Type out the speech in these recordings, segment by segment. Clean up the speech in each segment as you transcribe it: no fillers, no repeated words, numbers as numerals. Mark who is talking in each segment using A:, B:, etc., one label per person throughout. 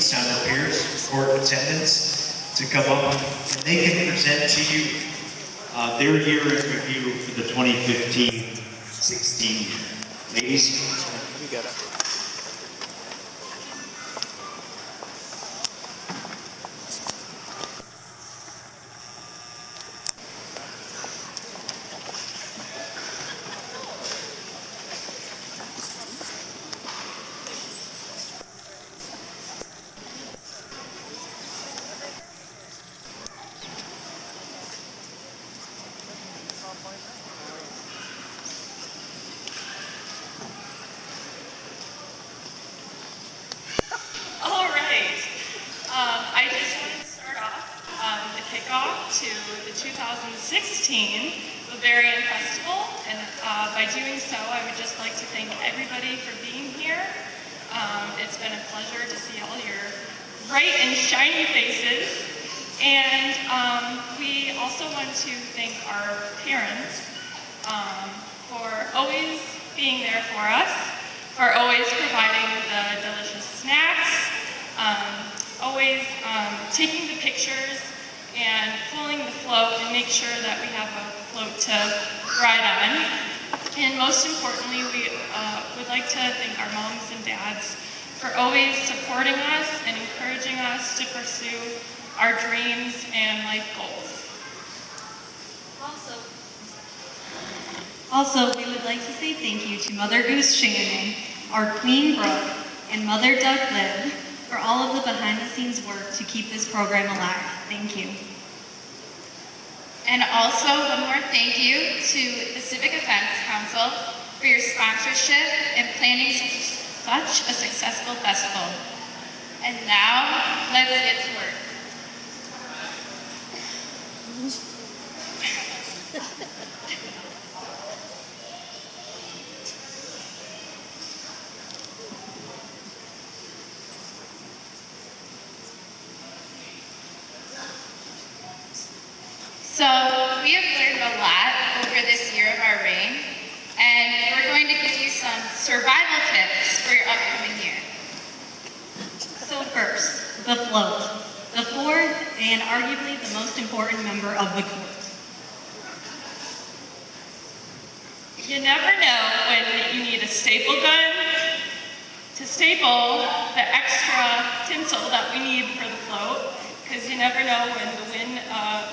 A: Easttown peers, court attendants, to come up and they can present to you their year in review for the 2015-16 year. Ladies,
B: You got it.
C: I just wanted to start off the kickoff to the 2016 Bavarian Festival, and by doing so, I would just like to thank everybody for being here. It's been a pleasure to see all your bright and shiny faces, and we also want to thank our parents for always being there for us, for always providing the delicious snacks, always taking the pictures and pulling the float and make sure that we have a float to ride on. And most importantly, we would like to thank our moms and dads for always supporting us and encouraging us to pursue our dreams and life goals.
D: Also, we would like to say thank you to Mother Goose Shannon, our Queen Brooke, and Mother Duck Lib for all of the behind-the-scenes work to keep this program alive. Thank you.
E: And also, one more thank you to the Civic Events Council for your sponsorship and planning such a successful festival. And now, let's get to work. So we have learned a lot over this year of our reign, and we're going to give you some survival tips for your upcoming year.
D: So first, the float, the fourth and arguably the most important member of the court.
C: You never know when you need a staple gun to staple the extra tinsel that we need for the float, because you never know when the wind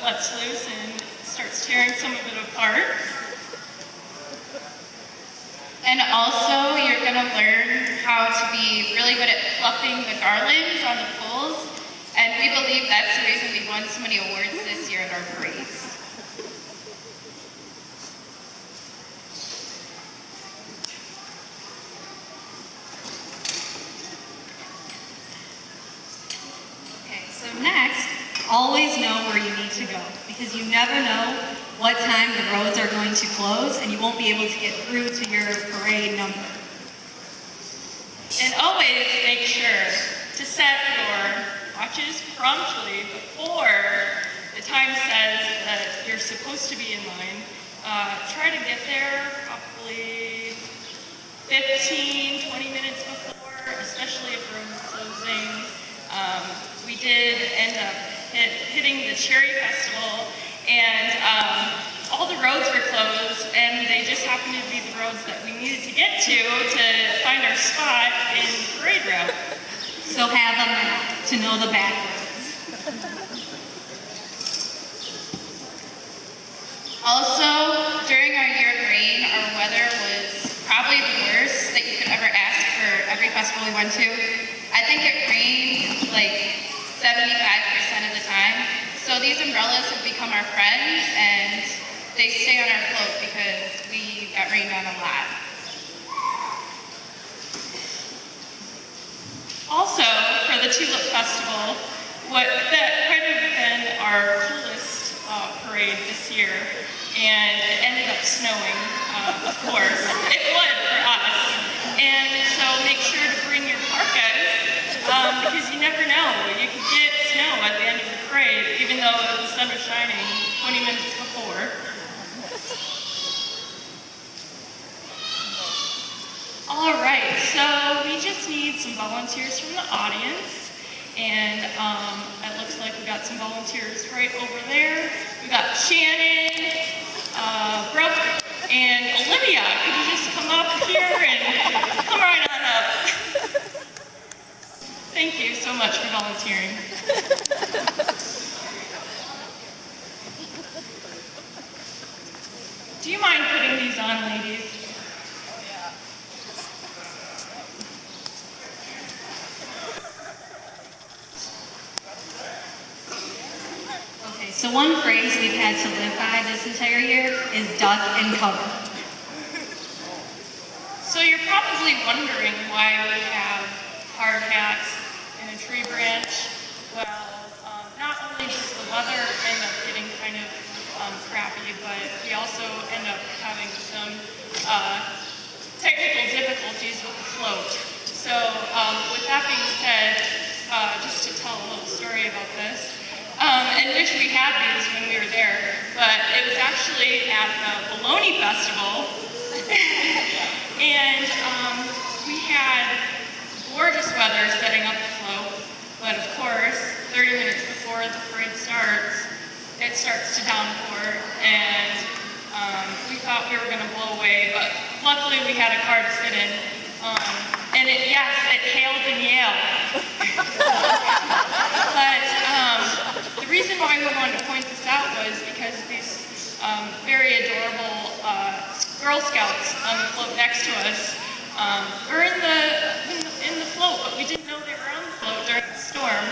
C: lets loose and starts tearing some of it apart.
E: And also, you're going to learn how to be really good at fluffing the garlands on the poles, and we believe that's the reason we won so many awards this year at our parades.
D: So next, always know where you need to go, because you never know what time the roads are going to close and you won't be able to get through to your parade number.
C: And always make sure to set your watches promptly before the time says that you're supposed to be in line. Try to get there probably 15, 20 minutes before, especially if roads are closing. We did end up hitting the Cherry Festival, and all the roads were closed, and they just happened to be the roads that we needed to get to find our spot in the parade route.
D: So have a map to know the back roads.
E: Also, during our year of rain, our weather was probably the worst that you could ever ask for every festival we went to. I think it rained like 75% of the time. So these umbrellas have become our friends, and they stay on our float because we got rained on a lot.
C: Also, for the Tulip Festival, that might have been our coolest parade this year, and it ended up snowing, of course. It would for us. And so make sure to bring your parkas, because you never know. You could get snow at the end of the parade, even though the sun was shining 20 minutes before. All right, so we just need some volunteers from the audience, And it looks like we got some volunteers right over there. We got Shannon, Brooke, and Olivia. Could you just come up here and come right on up? Thank you so much for volunteering. Do you mind putting these on, ladies?
D: Okay, so one phrase we've had to live by this entire year is duck and cover.
C: So you're probably wondering why we have hard hats in a tree branch. Well, not only does the weather end up getting kind of crappy, but we also end up having some technical difficulties with the float. So with that being said, just to tell a little story about this, and wish we had these when we were there, but it was actually at the Bologna Festival, and we had gorgeous weather setting up the float, but of course, 30 minutes before the parade starts, it starts to downpour, and we thought we were going to blow away, but luckily we had a car to sit in, and it hailed in Yale. But the reason why we wanted to point this out was because these very adorable Girl Scouts on the float next to us were in the float, but we didn't know they were on the float during the storm.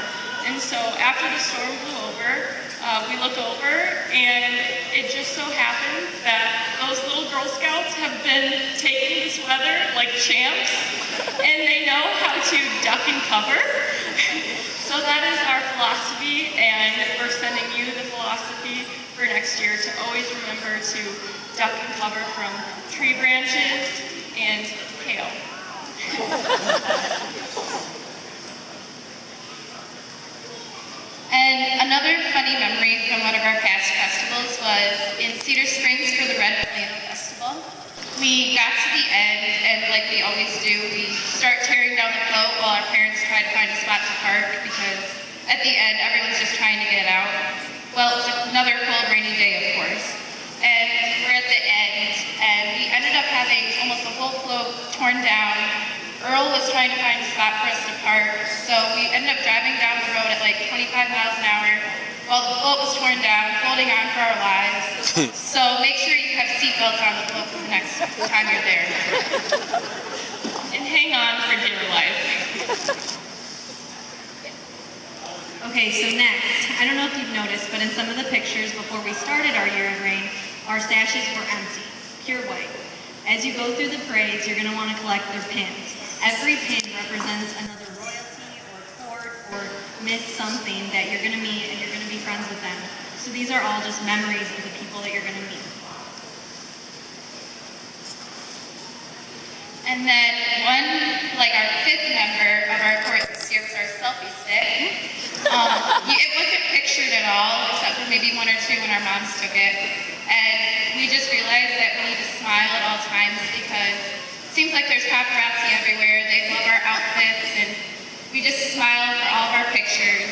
C: And so after the storm blew over, we look over, and it just so happens that those little Girl Scouts have been taking this weather like champs, and they know how to duck and cover. So that is our philosophy, and we're sending you the philosophy for next year to always remember to duck and cover from tree branches and hail.
E: And another funny memory from one of our past festivals was in Cedar Springs for the Red Plano Festival. We got to the end, and like we always do, we start tearing down the float while our parents try to find a spot to park, because at the end, everyone's just trying to get it out. Well, it was another cold, rainy day, of course. And we're at the end, and we ended up having almost the whole float torn down. Earl was trying to find a spot for us to park, so we ended up driving down the road at like 25 miles an hour while the float was torn down, holding on for our lives. So make sure you have seatbelts on the float for the next time you're there.
C: And hang on for dear life.
D: Okay, so next, I don't know if you've noticed, but in some of the pictures before we started our year of rain, our sashes were empty, pure white. As you go through the parades, you're going to want to collect their pins. Every pin represents another royalty or court or miss something that you're going to meet, and you're going to be friends with them. So these are all just memories of the people that you're going to meet.
E: And then our fifth member of our court this year was our selfie stick. It wasn't pictured at all, except for maybe one or two when our moms took it. And we just realized that we need to smile at all times, because it seems like there's paparazzi everywhere. They love our outfits, and we just smile for all of our pictures.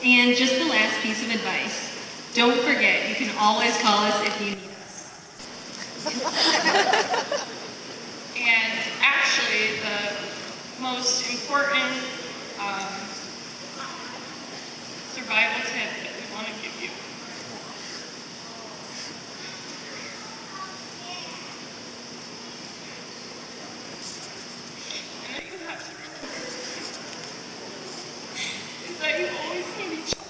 D: And just the last piece of advice, don't forget, you can always call us if you need us.
C: And actually, the most important survival tip that we want to give you. And that you have to remember is that you always need each other.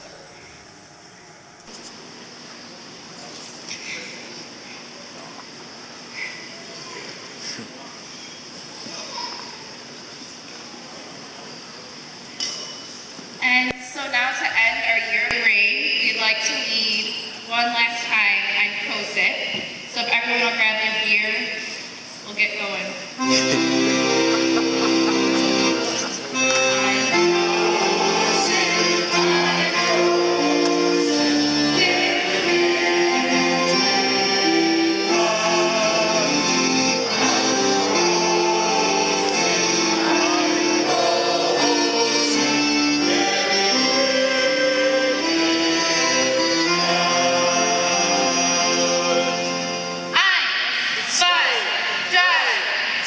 E: And so now to end our year of rain, we'd like to lead one last time on Coast It. So if everyone will grab their beer, we'll get going.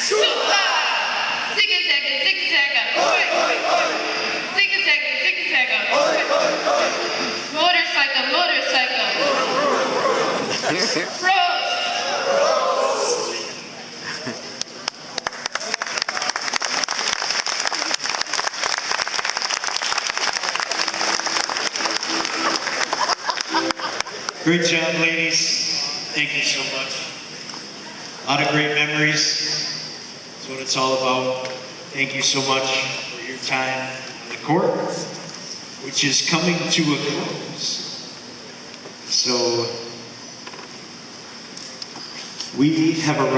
E: Super! Zigga-zagga, zigga-zagga, oi, oi, oi. Zigga-zagga, zigga-zagga, oi, oi, oi. Motorcycle, motorcycle. Rose!
A: Great job, ladies. Thank you so much. A lot of great memories. That's what it's all about. Thank you so much for your time on the court, which is coming to a close. So we have arrived.